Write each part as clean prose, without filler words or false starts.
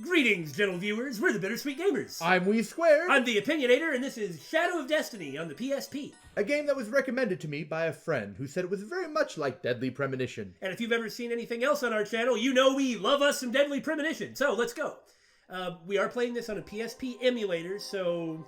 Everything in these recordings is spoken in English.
Greetings, gentle viewers. We're the Bittersweet Gamers. I'm We Squared. I'm the Opinionator, and this is Shadow of Destiny on the PSP. A game that was recommended to me by a friend who said it was very much like Deadly Premonition. And if you've ever seen anything else on our channel, you know we love us some Deadly Premonition. So let's go. We are playing this on a PSP emulator, so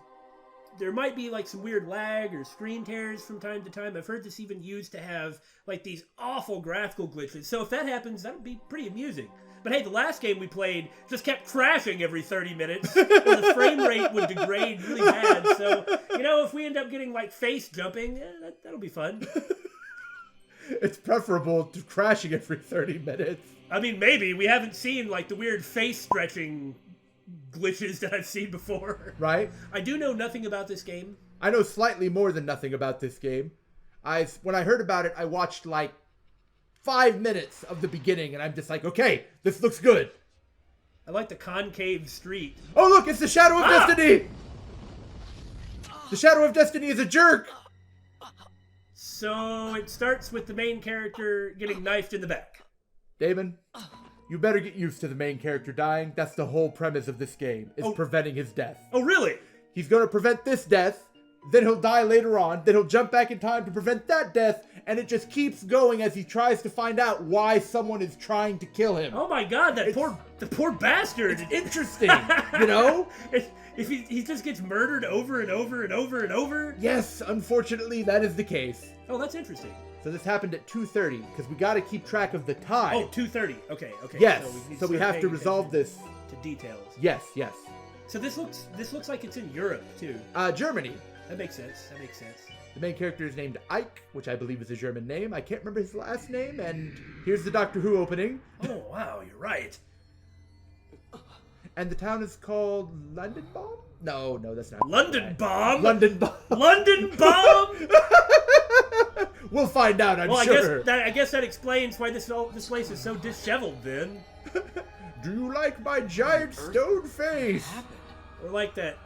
there might be like some weird lag or screen tears from time to time. I've heard this even used to have like these awful graphical glitches. So if that happens, that would be pretty amusing. But hey, the last game we played just kept crashing every 30 minutes, and the frame rate would degrade really bad. So, you know, if we end up getting, like, face jumping, that'll be fun. It's preferable to crashing every 30 minutes. I mean, maybe. We haven't seen, like, the weird face stretching glitches that I've seen before. Right? I do know nothing about this game. I know slightly more than nothing about this game. When I heard about it, I watched, like, 5 minutes of the beginning, and I'm just like, okay, this looks good. I like the concave street. Oh, look, it's the Shadow of Destiny! The Shadow of Destiny is a jerk! So it starts with the main character getting knifed in the back. Damon, you better get used to the main character dying. That's the whole premise of this game, is preventing his death. Oh, really? He's going to prevent this death, then he'll die later on, then he'll jump back in time to prevent that death, and it just keeps going as he tries to find out why someone is trying to kill him. Oh my god, the poor bastard. It's interesting, you know? If he just gets murdered over and over and over and over? Yes, unfortunately, that is the case. Oh, that's interesting. So this happened at 2:30, because we got to keep track of the time. Oh, 2:30. Okay. Yes, so we have to resolve this. To details. Yes. So this looks like it's in Europe, too. Germany. That makes sense. The main character is named Ike, which I believe is a German name. I can't remember his last name, and here's the Doctor Who opening. Oh, wow, you're right. And the town is called Lebensbaum? No, that's not. Lebensbaum? Lebensbaum. Lebensbaum? We'll find out, I'm sure. I guess that explains why this place is so disheveled, then. Do you like my giant stone face? Or like that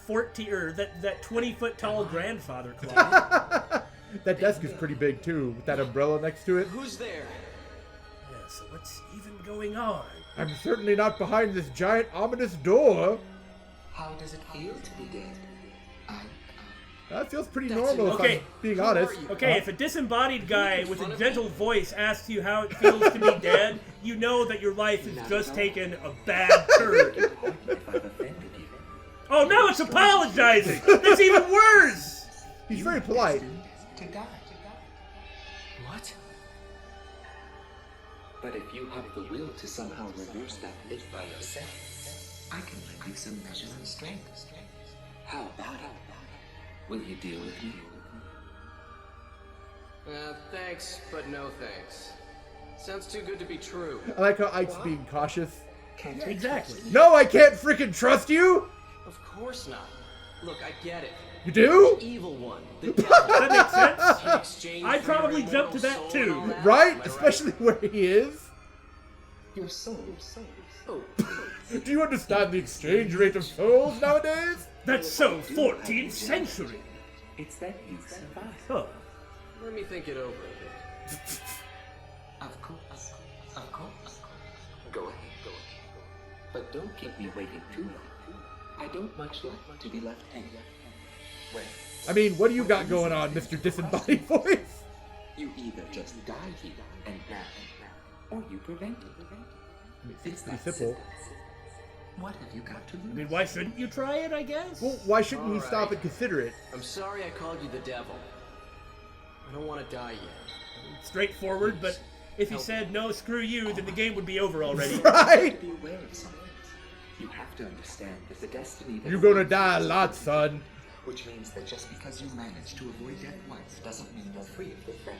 20-foot tall grandfather clock. That desk is pretty big too, with that umbrella next to it. Who's there? Yeah, so what's even going on? I'm certainly not behind this giant ominous door. How does it feel to be dead? That feels pretty normal if I'm being honest. Okay, if a disembodied guy with a gentle voice asks you how it feels to be dead, you know that your life has just taken a bad turn. Oh, now it's apologizing! That's even worse! He's very polite. To die. What? But if you have the will to somehow reverse that fate by yourself, I can lend you some measure of strength. How about it? Will you deal with me? Thanks, but no thanks. Sounds too good to be true. I like how Ike's being cautious. Can't Exactly. No, I can't freaking trust you! Of course not. Look, I get it. You do? The evil one. The That makes sense. devil. I'd probably jump to that too. Right? Especially where he is. Your soul. Oh, Do you understand the exchange rate of souls nowadays? That's so 14th century. It's that you survive. Huh. let me think it over a bit. Of course. Go ahead. But don't keep me waiting too long. I don't much like to be left hanging. Well, I mean, what do you got going on, Mr. Disembodied Voice? you either just die here and now, or you prevent it. It's pretty simple. What have you got to lose? I mean, why shouldn't you try it, I guess? Well, why shouldn't he stop and consider it? I'm sorry I called you the devil. I don't want to die yet. Straightforward, but if he said, no, screw you, then the game would be over already. Right? Be aware of something. You have to understand that the destiny that You're gonna die a lot, son. which means that just because you manage to avoid death once doesn't mean you're free of the threat.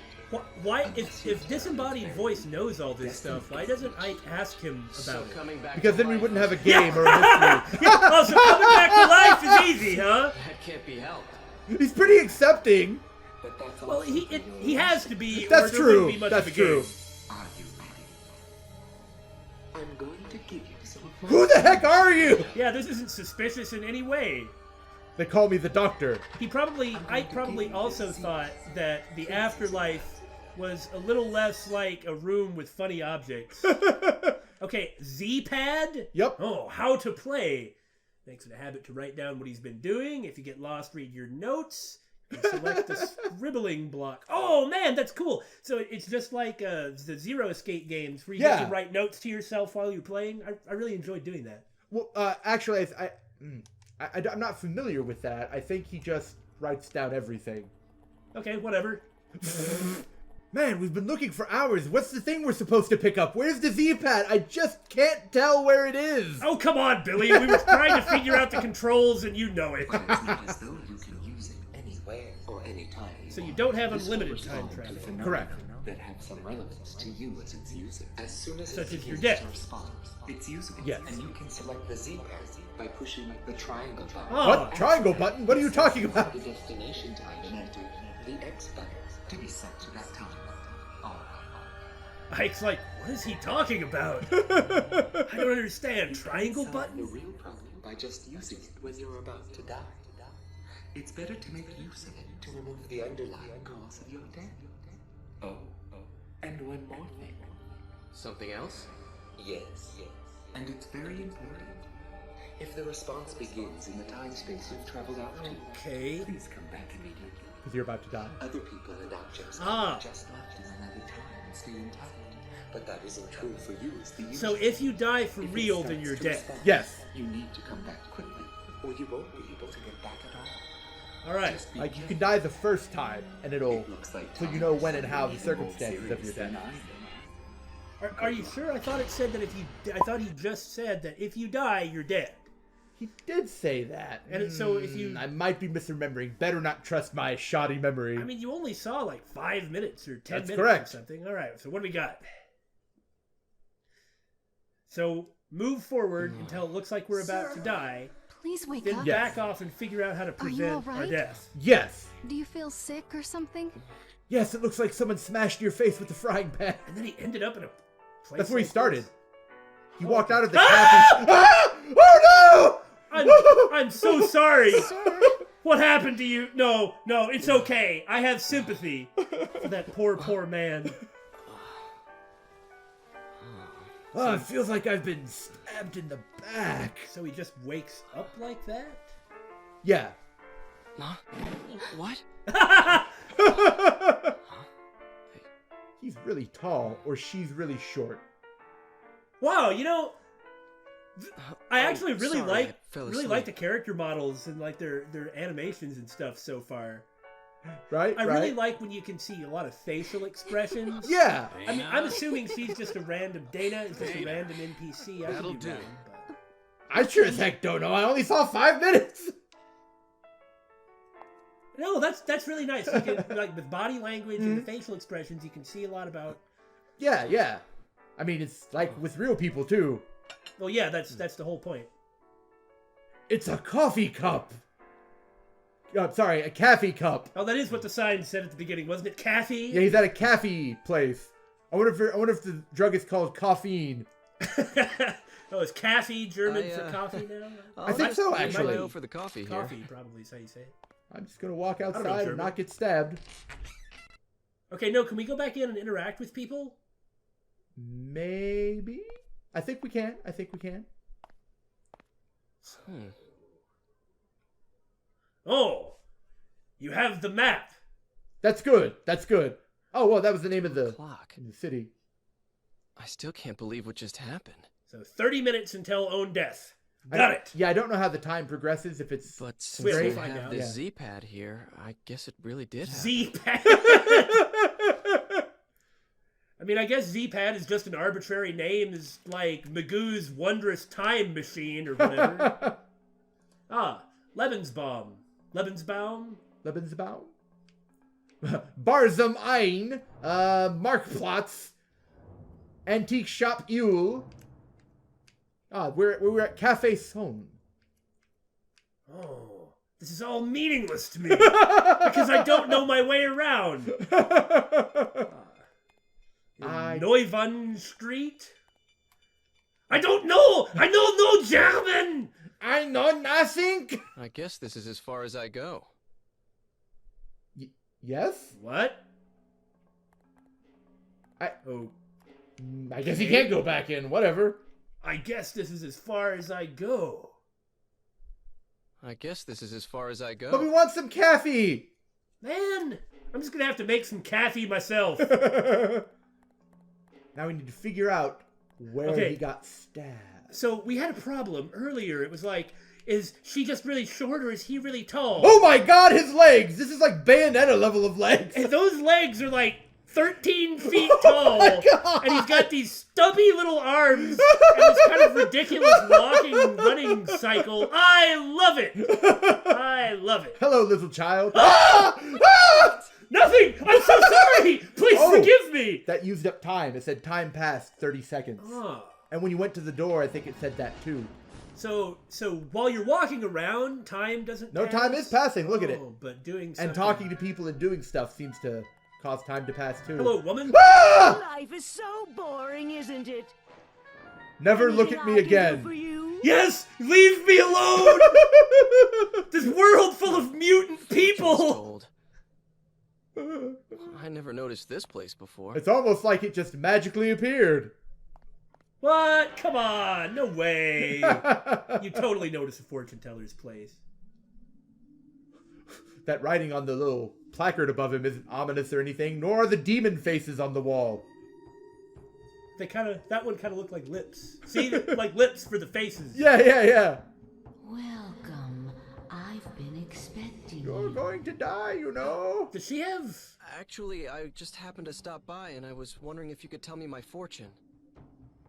Why, if Disembodied Voice knows all this stuff, why doesn't Ike ask him about it? Coming back Because to then we life, wouldn't have a game or a mystery. Oh, so coming back to life is easy, huh? that can't be helped. He's pretty accepting. But that's Well, he has to be, That's or there wouldn't true. be much That's of a game. true. Are you ready? I'm going to give you some of my... Who the heck are you? Yeah, this isn't suspicious in any way. They call me the Doctor. Ike probably also thought that the afterlife was a little less like a room with funny objects. Okay, Z-pad? Yep. Oh, how to play. Makes it a habit to write down what he's been doing. If you get lost, read your notes. And select the scribbling block. Oh, man, that's cool. So it's just like the Zero Escape games where you get to write notes to yourself while you're playing. I really enjoyed doing that. Well, actually, I'm not familiar with that. I think he just writes down everything. Okay, whatever. Man, we've been looking for hours. What's the thing we're supposed to pick up? Where's the Z-pad? I just can't tell where it is. Oh, come on, Billy. We were trying to figure out the controls, and you know it. It's not as though you can use it anywhere or anytime. So you don't have unlimited time travel. Correct. That have some relevance to you as its user. As soon as Such it as your begins death. to respond, it's usable. Yes. And you can select the Z-pad by pushing the triangle button. Oh. What? Triangle button? What are you talking about? The destination time and enter the X button to be set to that time. Ike's like, what is he talking about? I don't understand. Triangle Solve the button? real problem by just using it when you're about to die. It's better to make use of it to remove the underlying cause of your death. Oh, and one more thing. Something else? Yes. And it's very important. If the response begins in the time space you've traveled out to, Okay. please come back immediately. Because you're about to die. Other people and objects Ah. just left in another time and stay intact. But that isn't true for you as the user. So if you die for If it real, then starts you're to dead. respond, Yes. You need to come back quickly, or you won't be able to get back at all. All right. Just be Like, you careful. can die the first time, and it'll... It looks like so you know when and how the circumstances of your death. Are you sure? I thought it said that if you... I thought he just said that if you die, you're dead. He did say that. And so if you... I might be misremembering. Better not trust my shoddy memory. I mean, you only saw like 5 minutes or 10 That's minutes correct. or something. All right, so what do we got? So move forward until it looks like we're about to die. Please wake Then up. Yes. back off and figure out how to Are you prevent our alright? death. Yes. Do you feel sick or something? Yes, it looks like someone smashed your face with the frying pan. And then he ended up in a place That's where he like started. this. He walked out of the cafe. Ah! Oh no! I'm so sorry. Sir, What happened to you? No, it's okay. I have sympathy for that poor man. Oh, it feels like I've been stabbed in the back. So he just wakes up like that? Yeah. Huh? What? He's really tall, or she's really short. Wow, you know, I actually really sorry, like I fell really asleep. like the character models and like their animations and stuff so far. Right? I right? really like when you can see a lot of facial expressions. Yeah. I mean, I'm assuming she's just a random Dana is just a random NPC. I could That'll be do. wrong, but... I sure as heck don't know. I only saw 5 minutes. No, that's really nice. You can, like with body language and the facial expressions, you can see a lot about. Yeah, yeah. I mean, it's like with real people too. Well, yeah, that's the whole point. It's a coffee cup. Sorry, a cafe cup. Oh, that is what the sign said at the beginning, wasn't it? Caffee? Yeah, he's at a cafe place. I wonder if the drug is called caffeine. Oh, is caffee German for coffee now? I think so, You might actually. know for the coffee here. Coffee probably is how you say it. I'm just gonna walk don't know, outside and German. not get stabbed. Okay, no, can we go back in and interact with people? Maybe. I think we can. Oh, you have the map. That's good. Oh well, that was the name of the Clock. city. I still can't believe what just happened. So 30 minutes until own death. Got it. Yeah, I don't know how the time progresses. If it's But since We'll we find have out. this Yeah. Z-pad here, I guess it really did happen. Z-pad. I mean, I guess Z-pad is just an arbitrary name, is like Magoo's wondrous time machine or whatever. Lebensbaum. Lebensbaum? Lebensbaum. Barzum ein. Marktplatz. Antique shop Ule. We're at Cafe Son. Oh, this is all meaningless to me because I don't know my way around. Neuvan Street? I don't know! I know no German! I know nothing. I guess this is as far as I go. Yes? What? I- Oh. I guess he can't go back in. Whatever. I guess this is as far as I go. I guess this is as far as I go. But we want some caffeine. Man, I'm just gonna have to make some caffeine myself. Now we need to figure out where he got stabbed. So we had a problem earlier. It was like, is she just really short or is he really tall? Oh my god, his legs! This is like Bayonetta level of legs. And those legs are like 13 feet tall. My God. And he's got these stubby little arms and this kind of ridiculous walking, running cycle. I love it. I love it. Hello, little child. Nothing! I'm so sorry! Please forgive me! That used up time. It said time passed 30 seconds. Oh. And when you went to the door, I think it said that too. So while you're walking around, time doesn't No, pass? time is passing. Look at it. But doing something... And talking to people and doing stuff seems to cause time to pass too. Hello, woman? Life is so boring, isn't it? Never look at me again. Yes! Leave me alone! This world full of mutant people! Old. I never noticed this place before. It's almost like it just magically appeared. What? Come on! No way! You totally notice a fortune teller's place. That writing on the little placard above him isn't ominous or anything, nor are the demon faces on the wall. That one kind of looked like lips. See? Like lips for the faces. Yeah. Welcome. I've been expecting You're you. going to die, you know. Does she have... Actually, I just happened to stop by and I was wondering if you could tell me my fortune.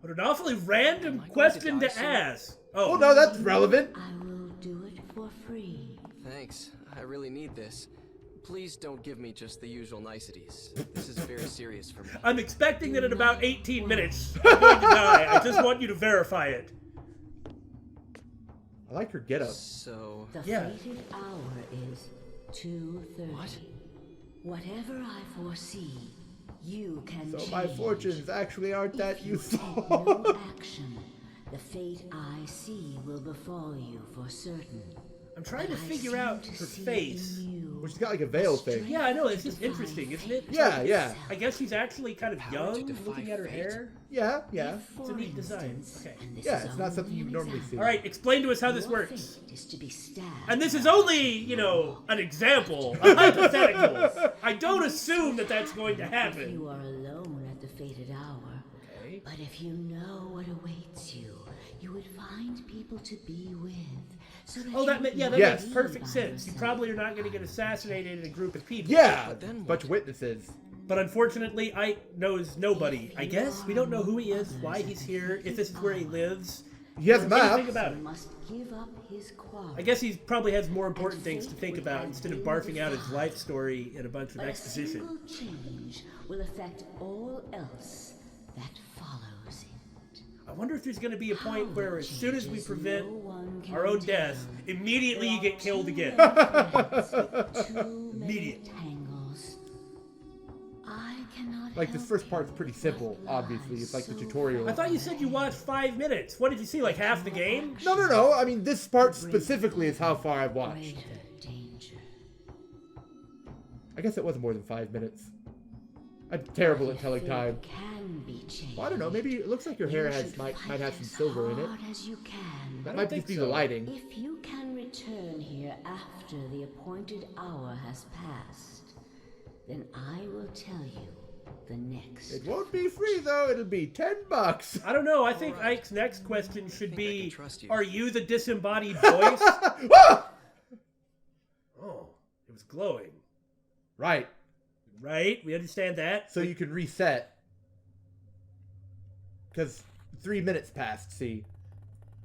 What an awfully random Am I going question to to die soon? ask. Oh, no, that's relevant. I will do it for free. Thanks. I really need this. Please don't give me just the usual niceties. This is very serious for me. I'm expecting that in about 18 minutes, I'm going to die. I just want you to verify it. I like her getup. So... The Yeah. fated hour is 2:30. What? Whatever I foresee, you can So change. my fortunes actually aren't that If you take useful. no action, the fate I see will befall you for certain. I'm trying to But I figure seem out to her see face. in you Well, she's got like a veil thing. Yeah, I know. It's just interesting, isn't it? Yeah. I guess she's actually kind of Power young, to defy looking at her fate. hair. Yeah. It's a neat design. Okay. And this Yeah, is it's not something only you an normally see. example. All right, explain to us how this Your works. fate is to be stabbed. And this is only, an example, a hypothetical. I don't assume that that's going to If happen. you are alone at the fated hour. Okay. But if you know what awaits you, you would find people to be with. So that Oh, that you can Yes. makes be perfect by sense. You yourself. probably are not going to get assassinated in a group of people. Yeah. But then Bunch of witnesses. But unfortunately, Ike knows nobody. I guess we don't know who he is, why he's here, if this is where he lives. He has a Anything map. about He it. must give up his quality. I guess he probably has more important things to think about instead of barfing out his life story in a bunch of But a exposition. single change will affect all else that follows it. I wonder if there's going to be a point where as soon as we prevent No one can our own tell. death, immediately you get killed again. Too many Immediate. tangles. I cannot Like, this help first part's you, pretty but simple, obviously. It's like the lies so tutorial. I thought you said you watched 5 minutes. What did you see, like half the game? No. I mean, this part specifically is how far I've watched. greater danger. I guess it was more than 5 minutes. I'm terrible at Your telling fate time. Can be changed. Well, I don't know. Maybe it looks like your hair You has should might fight have some as silver in it. hard as you can. That I might think just be so. the lighting. If you can return here after the appointed hour has passed, then I will tell you the next. It won't be free though. It'll be $10. I don't know. I think Alright. Ike's next question should I be, can trust you. are you the disembodied voice? Ah! Oh, it was glowing. Right. Right? We understand that. So you can reset. Because 3 minutes passed. See.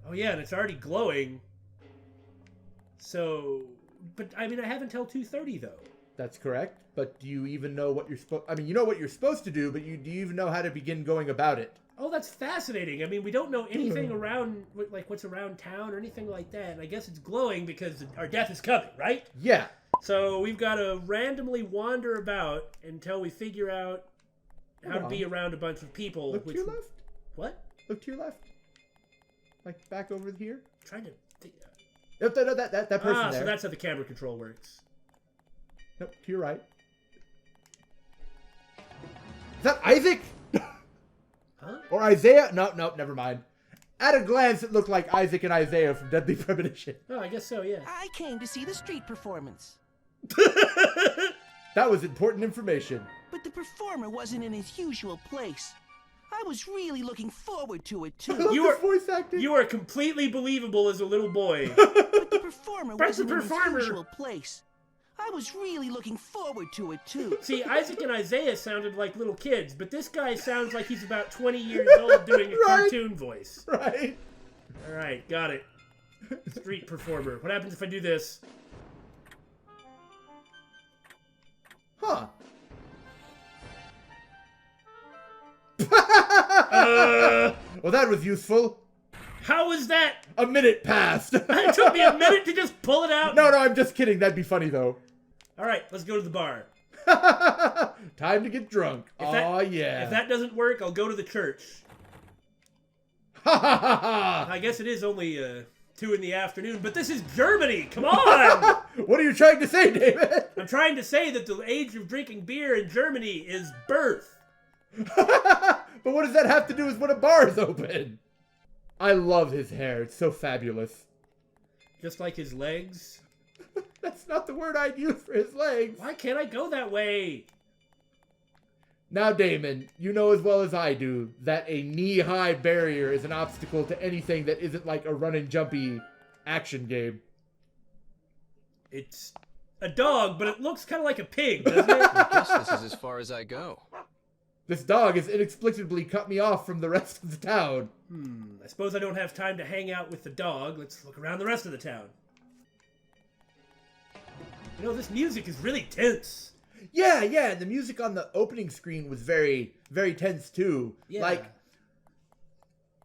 Oh yeah, and it's already glowing. So, but I mean, I have until 2:30 though. That's correct. But do you even know what you're supposed? I mean, you know what you're supposed to do, but do you even know how to begin going about it? Oh, that's fascinating. I mean, we don't know anything around, like what's around town or anything like that. And I guess it's glowing because our death is coming, right? Yeah. So we've got to randomly wander about until we figure out how to Hold be on. around a bunch of people. Look to your left. What? Look to your left. Like back over here. trying to think. Nope, that person Ah, there. so that's how the camera control works. Nope, to your right. Is that Isaac? Huh? Or Isaiah? No, never mind. At a glance, it looked like Isaac and Isaiah from Deadly Premonition. Oh, I guess so, yeah. I came to see the street performance. That was important information. But the performer wasn't in his usual place. I was really looking forward to it, I too. love You this are- voice acting. You are completely believable as a little boy. But the performer But the wasn't in his performer- usual place. I was really looking forward to it, too. See, Isaac and Isaiah sounded like little kids, but this guy sounds like he's about 20 years old doing a Right. cartoon voice. Right. All right, got it. Street performer. What happens if I do this? Huh. Well, that was useful. How was that? A minute passed. It took me a minute to just pull it out. No, I'm just kidding. That'd be funny, though. All right, let's go to the bar. Time to get drunk. If that- Oh, yeah. If that doesn't work, I'll go to the church. Ha ha ha ha! I guess it is only 2 in the afternoon, but this is Germany. Come on! What are you trying to say, David? I'm trying to say that the age of drinking beer in Germany is birth. But what does that have to do with when a bar is open? I love his hair. It's so fabulous. Just like his legs. That's not the word I'd use for his legs. Why can't I go that way? Now, Damon, you know as well as I do that a knee-high barrier is an obstacle to anything that isn't like a run-and-jumpy action game. It's a dog, but it looks kind of like a pig, doesn't it? I guess this is as far as I go. This dog has inexplicably cut me off from the rest of the town. I suppose I don't have time to hang out with the dog. Let's look around the rest of the town. You know, this music is really tense. Yeah, and the music on the opening screen was very, very tense too. Yeah. Like,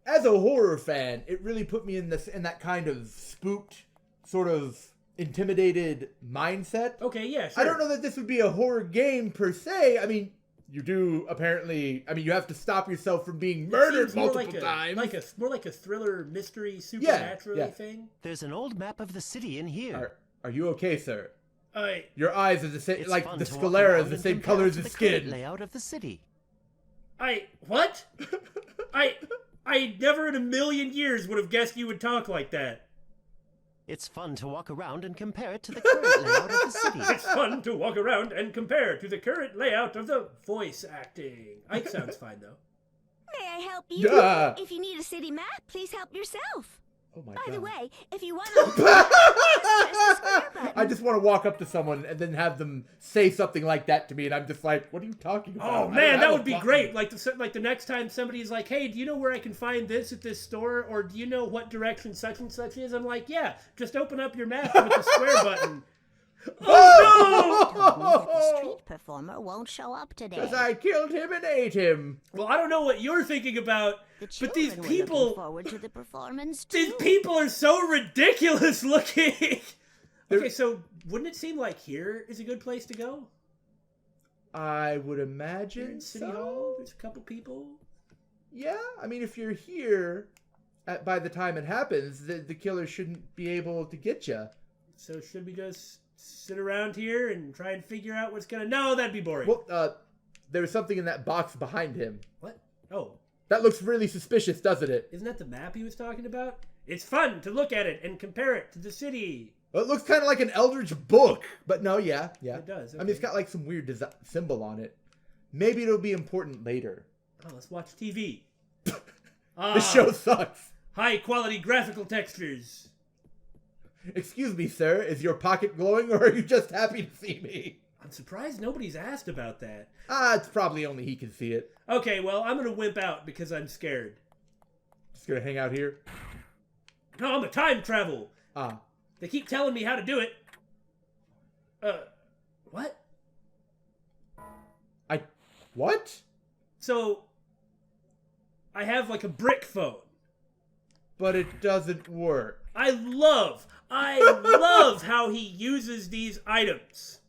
as a horror fan, it really put me in that kind of spooked, sort of intimidated mindset. Okay, yeah, sure. I don't know that this would be a horror game per se. I mean, you do apparently. I mean, you have to stop yourself from being murdered Seems more multiple times. more like a thriller, mystery, supernatural yeah. thing. There's an old map of the city in here. Are you okay, sir? I Your eyes are the same, It's like fun the to walk sclera is around the and same compare color it as to his the current skin. layout of the city. what? I never in a million years would have guessed you would talk like that. It's fun to walk around and compare it to the current layout of the city. It's fun to walk around and compare to the current layout of the voice acting. Ike sounds fine, though. May I help you? Yeah. If you need a city map, please help yourself. Oh my By god. the way, if you want to, just press the square button. I just want to walk up to someone and then have them say something like that to me, and I'm just like, "What are you talking about?" Oh I don't man, have that a would be button. great. Like the next time somebody's like, "Hey, do you know where I can find this at this store?" Or "Do you know what direction such and such is?" I'm like, "Yeah, just open up your map with the square button." Oh That the street performer won't show up today. Because I killed him and ate him. no! Well, I don't know what you're thinking about, The but these children were looking people, forward to the performance too. these people are so ridiculous looking. Okay, so wouldn't it seem like here is a good place to go? I would Here imagine in City so. Hall, there's a couple people. Yeah, I mean, if you're here by the time it happens, the killer shouldn't be able to get you. So should we just sit around here and try and figure out what's gonna? No, that'd be boring. Well, there was something in that box behind him. What? Oh, That looks really suspicious, doesn't it? isn't that the map he was talking about? It's fun to look at it and compare it to the city. Well, it looks kind of like an Eldritch book, but no, yeah. It does. I mean, it's got like some weird symbol on it. Maybe it'll be important later. Oh, let's watch TV. This show sucks. High quality graphical textures. Excuse me, sir. Is your pocket glowing, or are you just happy to see me? I'm surprised nobody's asked about that. It's probably only he can see it. Okay, well, I'm gonna wimp out because I'm scared. Just gonna hang out here. No, I'm a time travel. Ah. They keep telling me how to do it. What? What? So, I have like a brick phone. But it doesn't work. I love how he uses these items.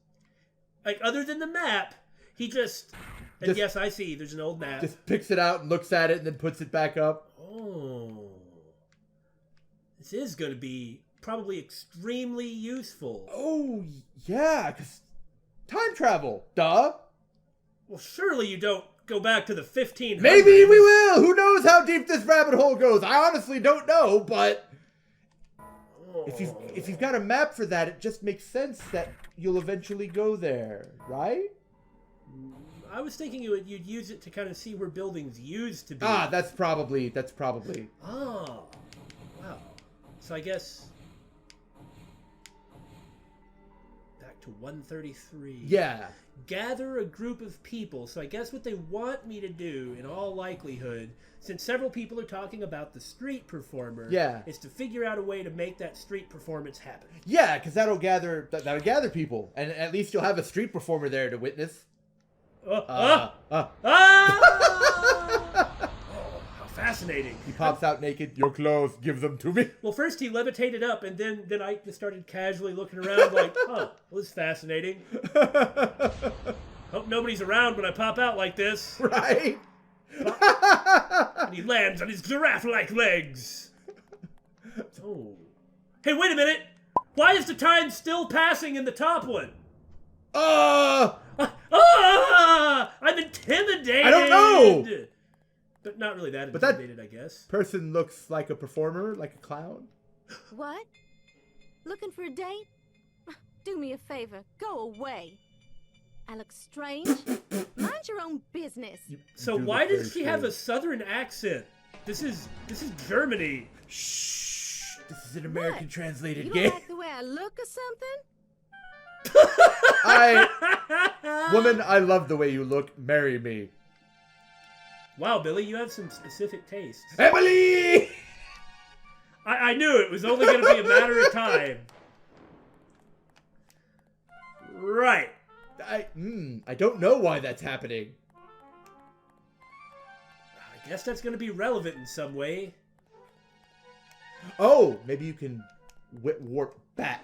Like, other than the map, he just yes, I see, there's an old map. Just picks it out and looks at it and then puts it back up. Oh. This is going to be probably extremely useful. Oh, yeah, because time travel. Duh. Well, surely you don't go back to the 1500s. Maybe we will. Who knows how deep this rabbit hole goes? I honestly don't know, but if you've got a map for that, it just makes sense that you'll eventually go there, right? I was thinking you'd use it to kind of see where buildings used to be. Ah, that's probably. Oh, wow. So I guess back to 133. Yeah. Gather a group of people. So I guess what they want me to do, in all likelihood, since several people are talking about the street performer, is to figure out a way to make that street performance happen. Yeah, because that'll gather people, and at least you'll have a street performer there to witness. Oh, how fascinating. He pops out naked. Your clothes, give them to me. Well, first he levitated up, and then Ike just started casually looking around like, well, this is fascinating. Hope nobody's around when I pop out like this. Right? And he lands on his giraffe-like legs. Oh. Hey, wait a minute! Why is the time still passing in the top one? I'm intimidated! I don't know! But not really that intimidated, I guess. Person looks like a performer, like a clown. What? Looking for a date? Do me a favor. Go away. I look strange. Mind your own business. So why does she have a southern accent? This is Germany. Shh. This is an American translated You game. don't like the way I look or something? Woman, I love the way you look. Marry me. Wow, Billy, you have some specific tastes. Emily! I knew it was only going to be a matter of time. Right. I don't know why that's happening. I guess that's going to be relevant in some way. Oh, maybe you can warp back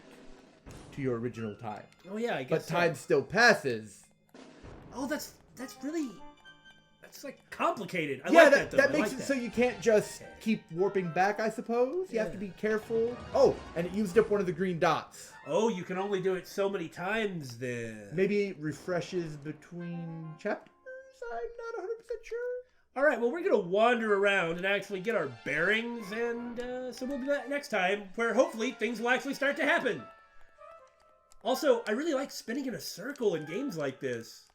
to your original time. Oh yeah, I guess. But time still passes. Oh, that's really. That's like complicated. I yeah, like that though. That makes it so you can't just keep warping back, I suppose. You have to be careful. Oh, and it used up one of the green dots. Oh, you can only do it so many times then. Maybe it refreshes between chapters? I'm not 100% sure. All right, well, we're going to wander around and actually get our bearings, and so we'll be back next time, where hopefully things will actually start to happen. Also, I really like spinning in a circle in games like this.